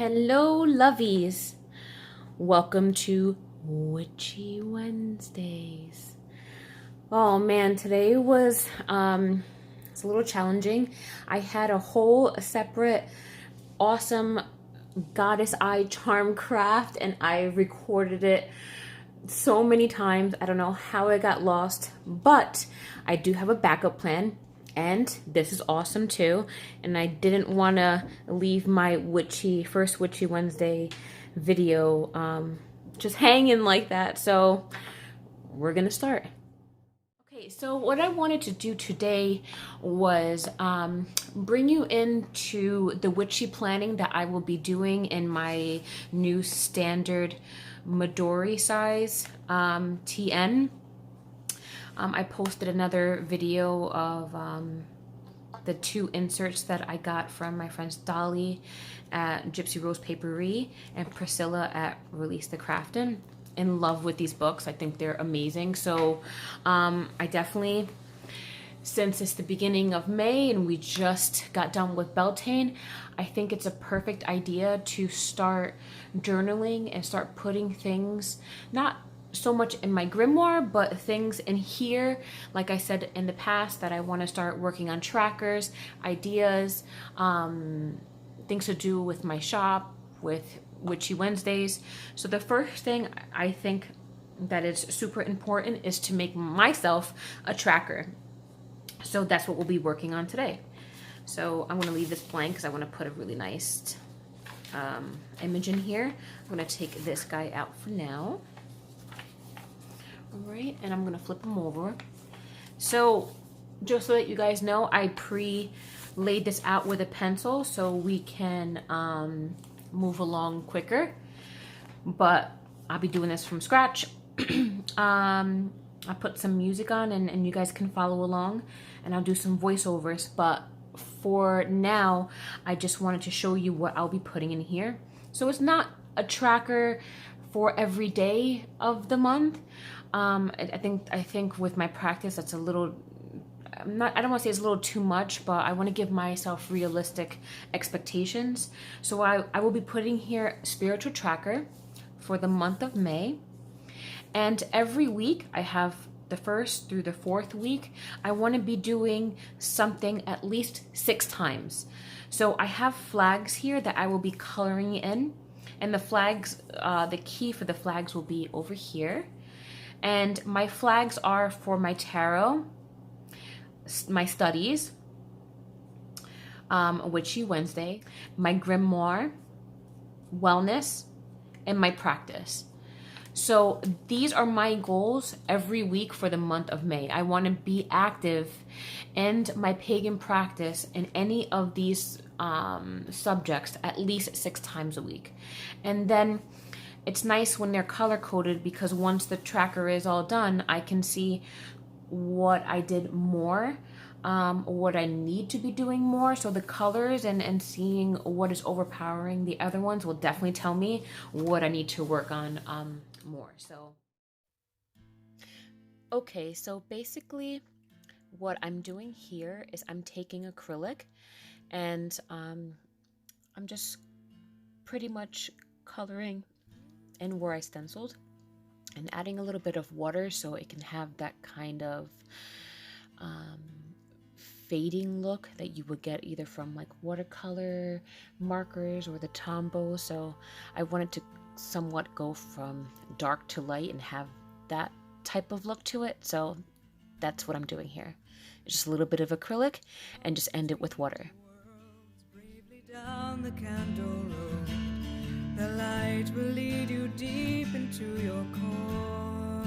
Hello, lovies. Welcome to Witchy Wednesdays. Oh man, today was it's a little challenging. I had a whole separate awesome goddess eye charm craft and I recorded it so many times. I don't know how it got lost, but I do have a backup plan. And this is awesome too. And I didn't want to leave my first Witchy Wednesday video just hanging like that. So we're going to start. Okay, so what I wanted to do today was bring you into the witchy planning that I will be doing in my new standard Midori size TN. I posted another video of the two inserts that I got from my friends Dolly at Gipsy Paperie and Priscilla at Release the Craftin. In love with these books. I think they're amazing. So I definitely, since it's the beginning of May and we just got done with Beltane, I think it's a perfect idea to start journaling and start putting things, not so much in my grimoire, but things in here, like I said in the past, that I want to start working on trackers, ideas, things to do with my shop, with Witchy Wednesdays. So the first thing I think that is super important is to make myself a tracker. So that's what we'll be working on today. So I'm going to leave this blank because I want to put a really nice image in here. I'm going to take this guy out for now. All right, and I'm going to flip them over. So just so that you guys know, I pre-laid this out with a pencil so we can move along quicker, but I'll be doing this from scratch. I put some music on and you guys can follow along, and I'll do some voiceovers, but for now I just wanted to show you what I'll be putting in here. So it's not a tracker for every day of the month. I think with my practice that's a little, I don't want to say it's a little too much, but I want to give myself realistic expectations. So I will be putting here spiritual tracker for the month of May. And every week, I have the first through the fourth week, I want to be doing something at least 6 times. So I have flags here that I will be coloring in. And the flags, the key for the flags will be over here. And my flags are for my tarot, my studies, Witchy Wednesday, my grimoire, wellness, and my practice. So these are my goals every week for the month of May. I want to be active in my pagan practice in any of these subjects at least 6 times a week. And then it's nice when they're color coded, because once the tracker is all done, I can see what I did more, what I need to be doing more. So the colors and seeing what is overpowering the other ones will definitely tell me what I need to work on more. So okay, so basically what I'm doing here is I'm taking acrylic and I'm just pretty much coloring in where I stenciled and adding a little bit of water so it can have that kind of fading look that you would get either from like watercolor markers or the Tombow. So I wanted to somewhat go from dark to light and have that type of look to it. So that's what I'm doing here. It's just a little bit of acrylic and just end it with water. Down the candle road, the light will lead you deep into your core.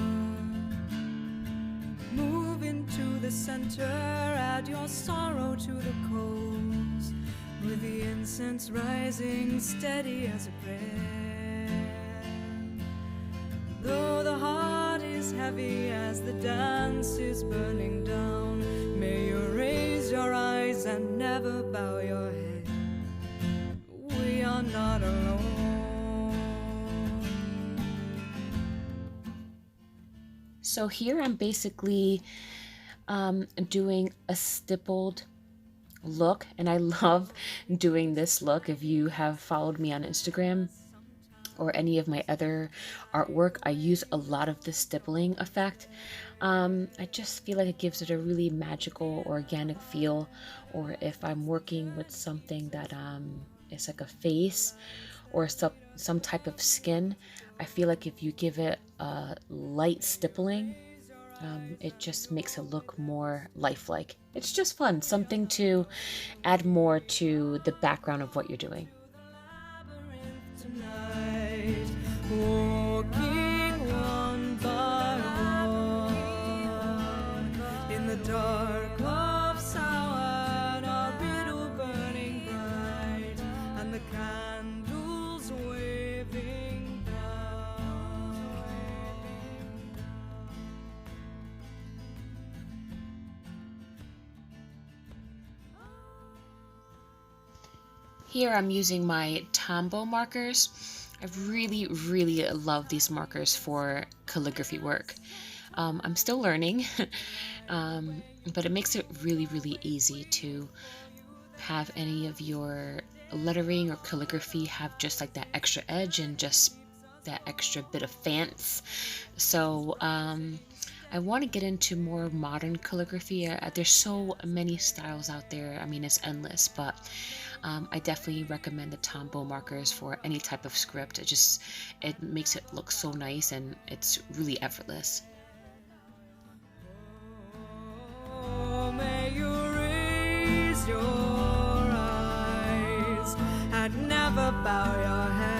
Move into the center, add your sorrow to the coals, with the incense rising steady as a prayer. Though the heart is heavy as the dance is burning down, may you raise your eyes and never bow your head. We are not alone. So here I'm basically doing a stippled look, and I love doing this look. If you have followed me on Instagram or any of my other artwork, I use a lot of the stippling effect. I just feel like it gives it a really magical, organic feel. Or if I'm working with something that is like a face or some type of skin, I feel like if you give it a light stippling, it just makes it look more lifelike. It's just fun, something to add more to the background of what you're doing. Walking one by one in the dark of Samhain, our riddle burning bright, and the candles waving down. Here I'm using my Tombow markers. I really, really love these markers for calligraphy work. I'm still learning, but it makes it really, really easy to have any of your lettering or calligraphy have just like that extra edge and just that extra bit of fancy. So I want to get into more modern calligraphy. There's so many styles out there. I mean, it's endless, but I definitely recommend the Tombow markers for any type of script. It makes it look so nice and it's really effortless. Oh, may you raise your eyes and never bow your head.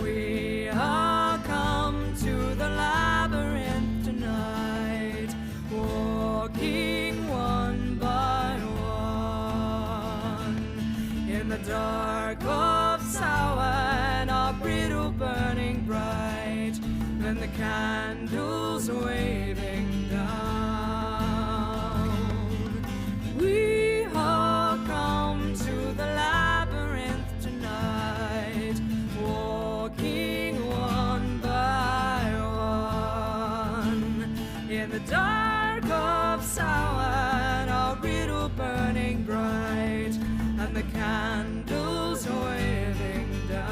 We are come to the labyrinth tonight, walking one by one in the dark of Samhain, our brittle burning bright, and the candles waving down. We are come to the labyrinth tonight, walking one by one in the dark of Samhain, our riddle burning bright, and the candles waving down.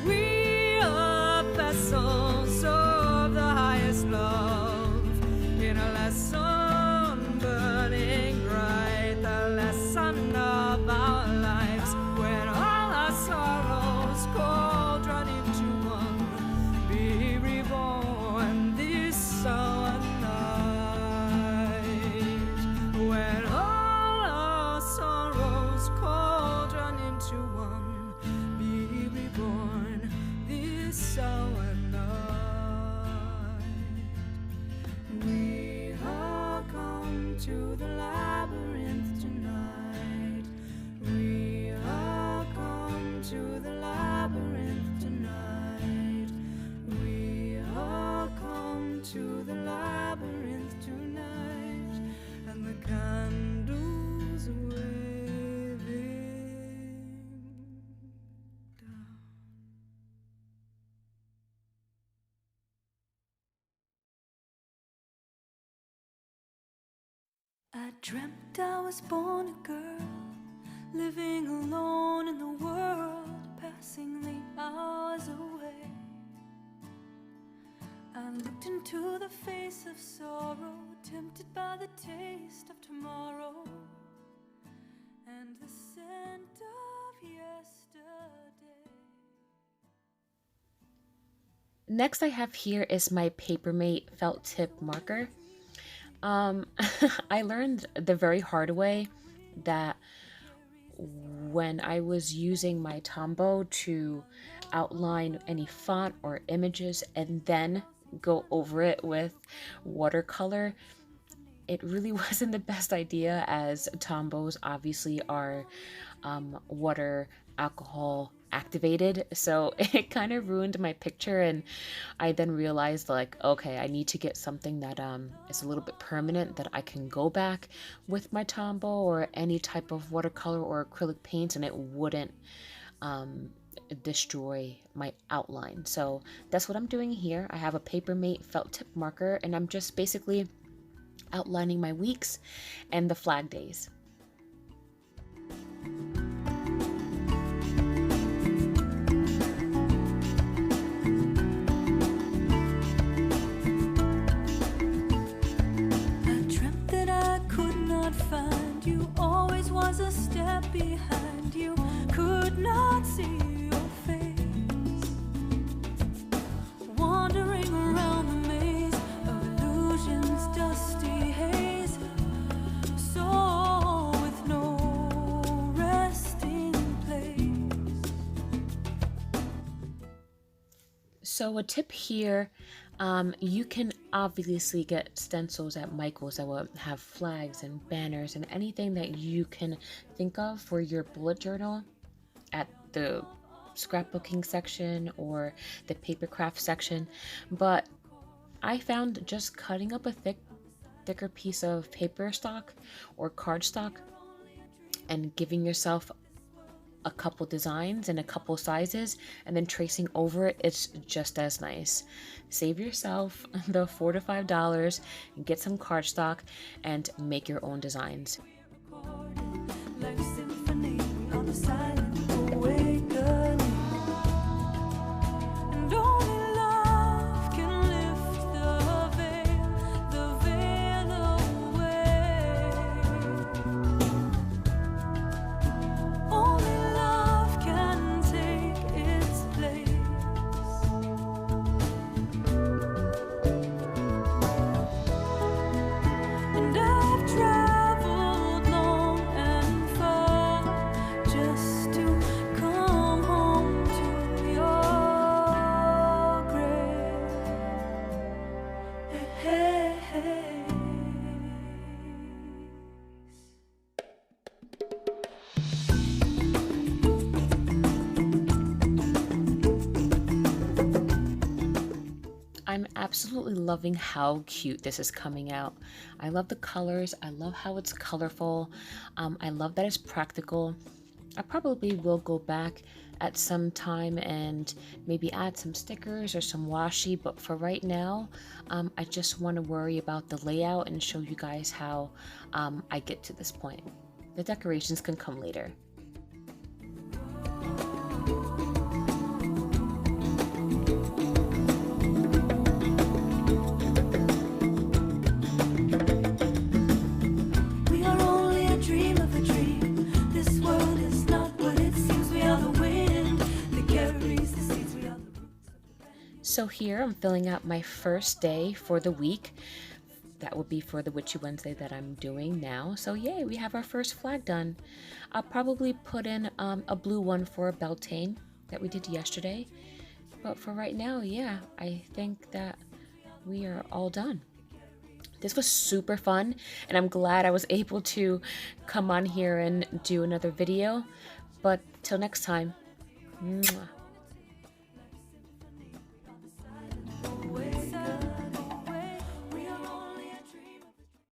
We are vessels of the highest love, in a lesson burning bright, the lesson of our lives, when all our sorrows cauldron into one, be reborn this summer night. When all our sorrows cauldron into one, be reborn this summer night. We are come to the labyrinth tonight. We are come to the labyrinth tonight. We are come to the labyrinth tonight, and the candles waving down. I dreamt I was born a girl, living alone in the world, passing the hours away. I looked into the face of sorrow, tempted by the taste of tomorrow and the scent of yesterday. Next I have here is my Papermate felt tip marker. I learned the very hard way that when I was using my Tombow to outline any font or images and then go over it with watercolor, it really wasn't the best idea, as Tombows obviously are water alcohol activated, so it kind of ruined my picture. And I then realized, like, okay, I need to get something that is a little bit permanent, that I can go back with my Tombow or any type of watercolor or acrylic paints and it wouldn't destroy my outline. So that's what I'm doing here. I have a Papermate felt tip marker and I'm just basically outlining my weeks and the flag days. You always was a step behind. You could not see your face, wandering around the maze of illusions, dusty haze, so with no resting place. So a tip here, you can obviously get stencils at Michael's that will have flags and banners and anything that you can think of for your bullet journal at the scrapbooking section or the paper craft section. But I found just cutting up a thicker piece of paper stock or cardstock and giving yourself a couple designs and a couple sizes and then tracing over it, it's just as nice. Save yourself the $4 to $5 and get some cardstock and make your own designs. Like a symphony on the silent awakening. And only love can lift the veil away. Only love can take its place. And I've traveled long and far just to come home to your grave. Hey, hey, hey. I'm absolutely loving how cute this is coming out. I love the colors. I love how it's colorful. I love that it's practical. I probably will go back at some time and maybe add some stickers or some washi, but for right now, I just want to worry about the layout and show you guys how I get to this point. The decorations can come later. We are only a dream of a dream. This world is not what it seems. We are the wind that carries the seeds. We are the roots of the So here I'm filling out my first day for the week. That will be for the Witchy Wednesday that I'm doing now. So yay, we have our first flag done. I'll probably put in a blue one for Beltane that we did yesterday. But for right now, yeah, I think that we are all done. This was super fun, and I'm glad I was able to come on here and do another video. But till next time, mwah.